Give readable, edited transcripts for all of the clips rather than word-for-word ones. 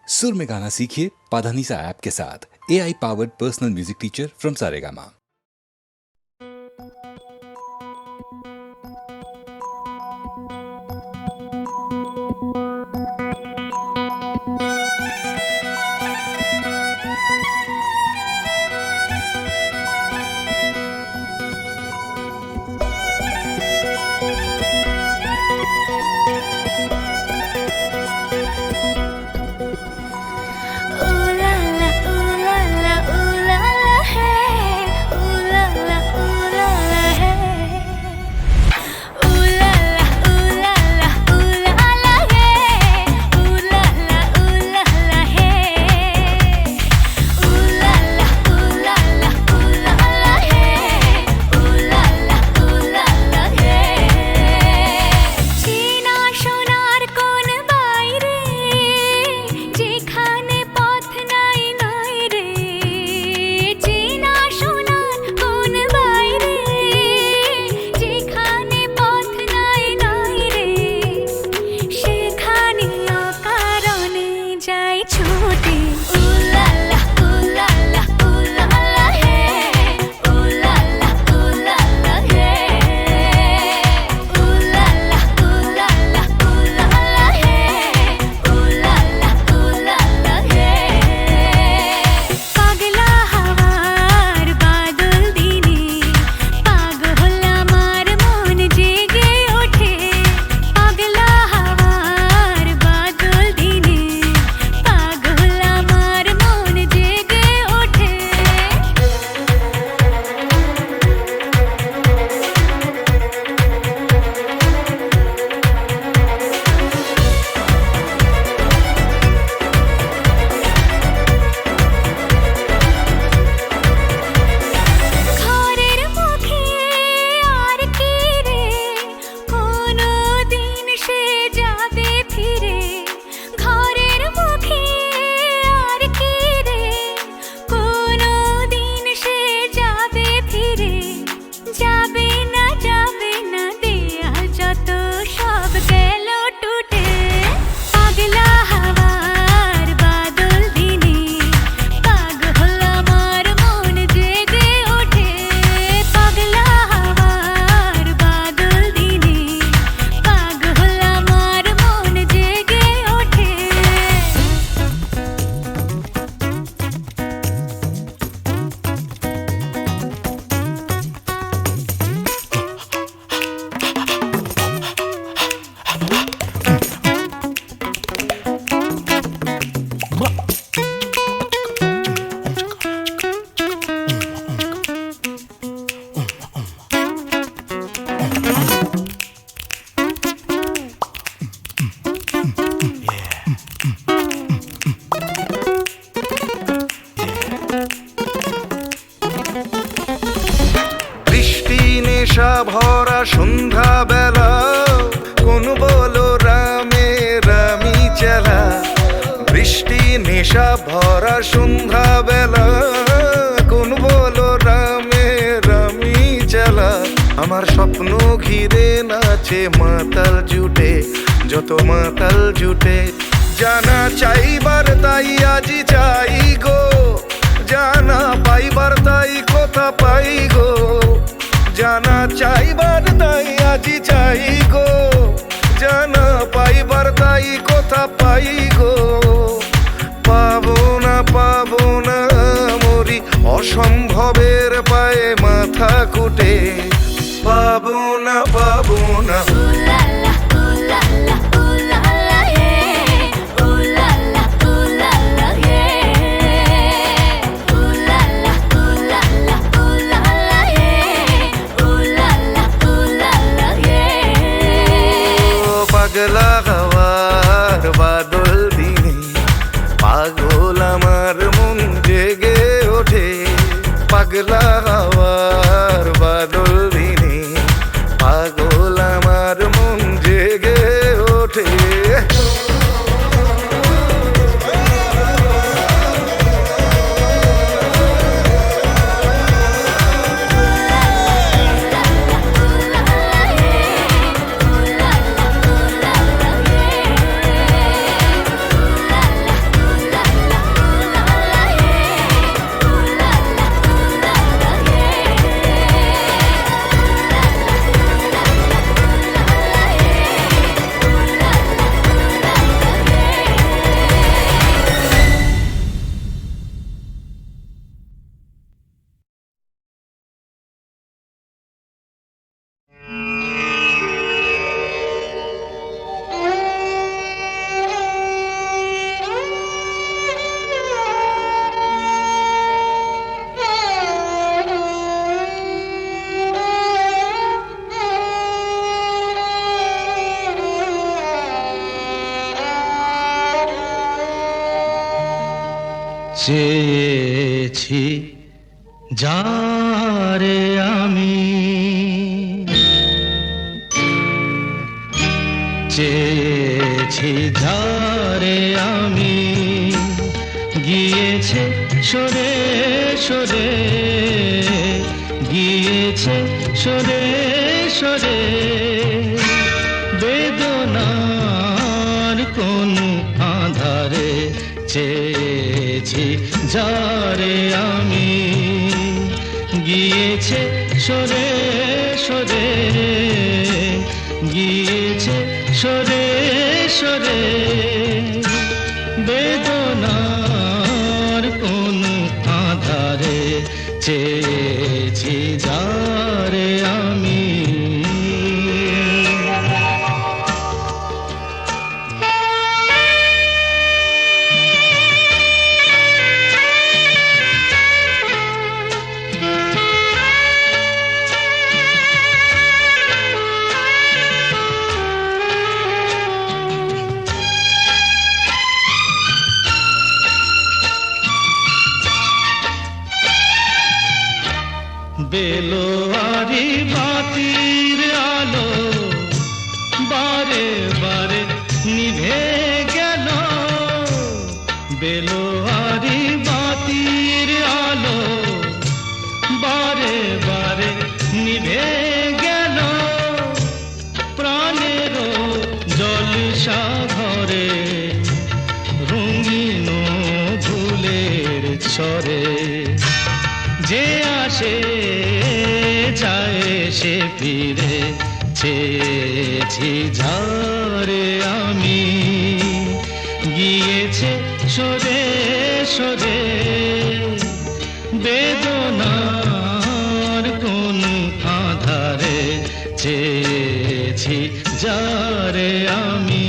सुर में गाना सीखिए पाधानीसा ऐप के साथ। AI powered personal music teacher from Saregama. ভরা সন্ধ্যা বেলা কোন বলো রামে রামি চেলা। বৃষ্টি নেশা ভরা সন্ধ্যা বেলা কোন বলো রামে রামি চেলা। আমার স্বপ্ন ঘিরে নাচে মাতাল জুটে, যত মাতাল জুটে। জানা চাইবার তাই আজি চাই গো, জানা পাইবার তাই কথা পাই গো। জানা চাইবার তাই আজি চাই গো, জানা পাইবার তাই কথা পাই গো। পাবো না মরি অসম্ভবের পায়ে মাথা কুটে। পাবো না পাগলা হাওয়ার বাদল দিনে পাগল আমার মন জেগে ওঠে। পাগলা হাওয়ার বাদল দিনে পাগল আমার মন চেয়েছি যারে আমি, চেয়েছি যারে আমি, গিয়েছে সরে সরে, গিয়েছে সরে সরে, বেদনার কোন আধারে চেয়েছি যারে আমি, গিয়েছে সরে সরে, গিয়েছে সরে সরে, বেদনার কোন আধারে চেয়েছি যারে আমি। বেলোয়ারি বাতির আলো বারে বারে নিভে গেল, বেলোয়ারি বাতির আলো বারে বারে নিভে গেল, প্রাণেরও জলসা ঘরে রঙিন ফুলের ছড়ে, যে আসে যায় সে ফিরে, চেয়েছি যারে আমি, গিয়েছে সরে সরে, বেদনার কোন আধারে চেয়েছি যারে আমি।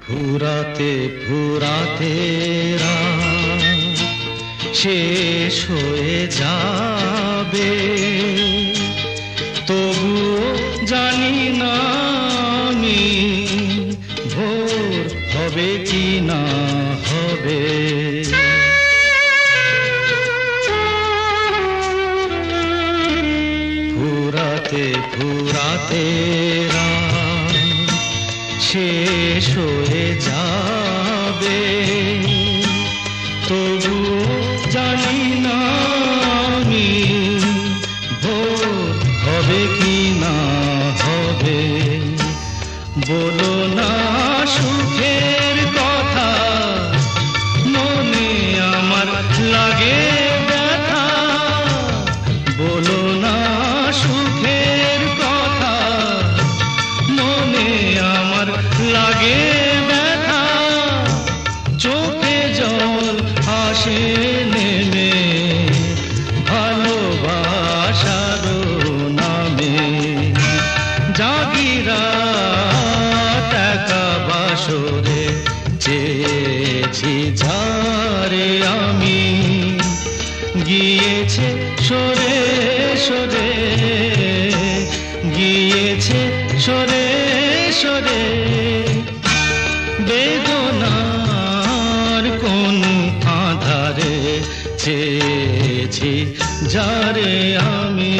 ফুরাতে ফুরাতে রাত শেষ হয়ে যাবে, তবুও জানি না আমি ভোর হবে কি না হবে। ফুরাতে ফুরাতে রাত শেষ হয়ে যাবে, তবু জানি না আমি ভোর হবে কি না হবে। বলো না সুখের কথা, মনে আমার লাগে ব্যথা, বলো না সুখের কথা, মনে আমার লাগে ব্যথা, চোখে জল আসে নেমে ভালোবাসার নামে, জাগিরা টাকা বাসরে চেয়েছি যারে আমি, গিয়েছে সরে সরে, গিয়েছে সরে সরে, বেদনার কোন আধারে চেয়েছি যারে আমি।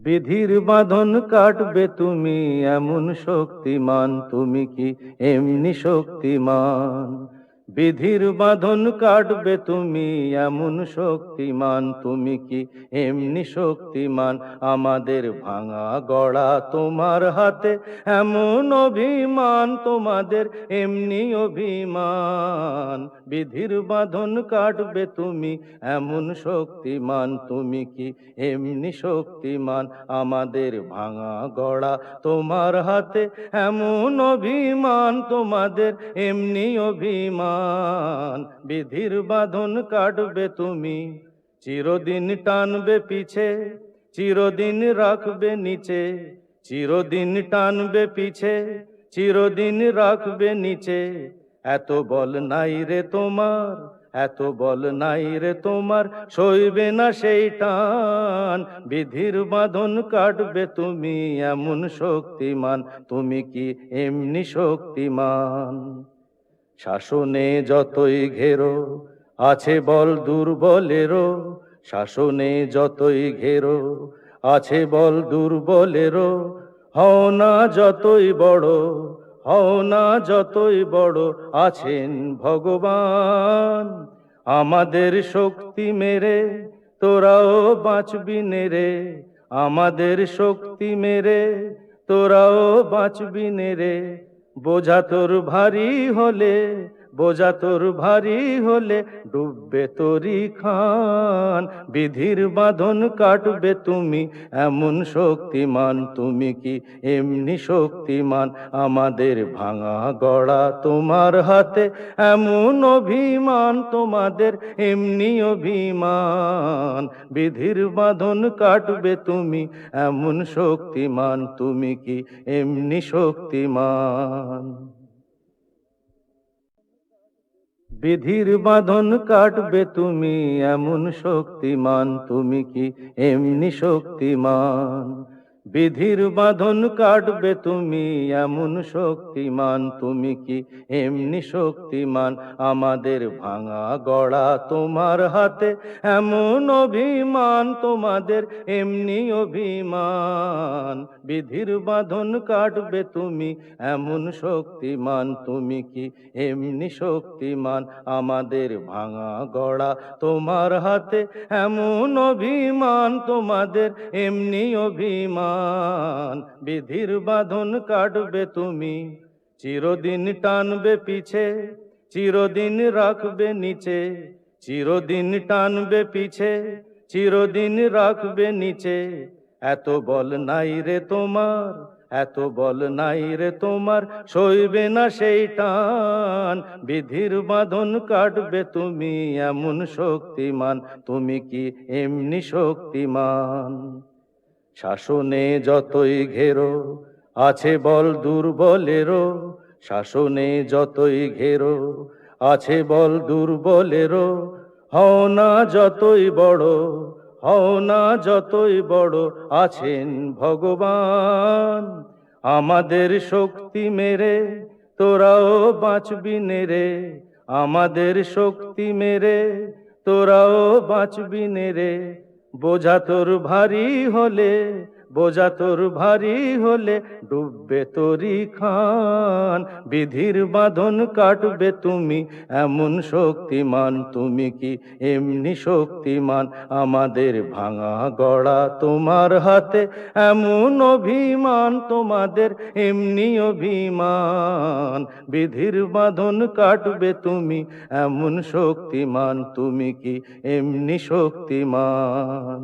বিধির বাঁধন কাটবে তুমি এমন শক্তিমান, তুমি কি এমনি শক্তিমান? বিধির বাঁধন কাটবে তুমি এমন শক্তিমান, তুমি কি এমনি শক্তিমান? আমাদের ভাঙা গড়া তোমার হাতে এমন অভিমান, তোমাদের এমনি অভিমান। বিধির বাঁধন কাটবে তুমি এমন শক্তিমান, তুমি কি এমনি শক্তিমান? আমাদের ভাঙা গড়া তোমার হাতে এমন অভিমান, তোমাদের এমনি অভিমান। বিধির বাঁধন কাটবে তুমি, চিরদিন টানবে পিছে, চিরদিন রাখবে নিচে। চিরদিন টানবে পিছে, চিরদিন রাখবে নিচে। এত বল নাই রে তোমার, এত বল নাই রে তোমার, সইবে না সেই টান। বিধির বাঁধন কাটবে তুমি এমন শক্তিমান, তুমি কি এমনি শক্তিমান? শাসনে যতই ঘেরো আছে বল দুর্বলেরও, শাসনে যতই ঘেরো আছে বল দুর্বলেরও। হও না যতই বড়, হও না যতই বড়, আছেন ভগবান। আমাদের শক্তি মেরে তোরাও বাঁচবি নেরে, আমাদের শক্তি মেরে তোরাও বাঁচবি নেরে। বোঝা তোর ভারী হলে, বোঝা তোর ভারী হলে, ডুববে তোরি খান। বিধির বাঁধন কাটবে তুমি এমন শক্তিমান, তুমি কি এমনি শক্তিমান? আমাদের ভাঙা গড়া তোমার হাতে এমন অভিমান, তোমাদের এমনি অভিমান। বিধির বাঁধন কাটবে তুমি এমন শক্তিমান, তুমি কি এমনি শক্তিমান? বিধির বাঁধন কাটবে তুমি এমন শক্তিমান, তুমি কি এমনি শক্তিমান? বিধির বাঁধন কাটবে তুমি এমন শক্তিমান, তুমি কি এমনি শক্তিমান? আমাদের ভাঙা গড়া তোমার হাতে এমন অভিমান, তোমাদের এমনি অভিমান। বিধির বাঁধন কাটবে তুমি এমন শক্তিমান, তুমি কি এমনি শক্তিমান? আমাদের ভাঙা গড়া তোমার হাতে এমন অভিমান, তোমাদের এমনি অভিমান। বিধির বাঁধন কাটবে তুমি, চিরদিন টানবে পিছে, চিরদিন রাখবে নিচে। চিরদিন টানবে পিছে, চিরদিন রাখবে নিচে। এত বল নাই রে তোমার, এত বল নাই রে তোমার, সইবে না সেই টান। বিধির বাঁধন কাটবে তুমি এমন শক্তিমান, তুমি কি এমনি শক্তিমান? শাসনে যতই ঘেরো আছে বল দুর্বলেরও, শাসনে যতই ঘেরো আছে বল দুর্বলেরও। হও না যতই বড়, হও না যতই বড়, আছেন ভগবান। আমাদের শক্তি মেরে তোরাও বাঁচবি নেরে, আমাদের শক্তি মেরে তোরাও বাঁচবি নেরে। বোঝা তোর ভারী হলে, বোঝা তোর ভারী হলে, ডুববে তোরি খান। বিধির বাঁধন কাটবে তুমি এমন শক্তিমান, তুমি কি এমনি শক্তিমান? আমাদের ভাঙা গড়া তোমার হাতে এমন অভিমান, তোমাদের এমনি অভিমান। বিধির বাঁধন কাটবে তুমি এমন শক্তিমান, তুমি কি এমনি শক্তিমান?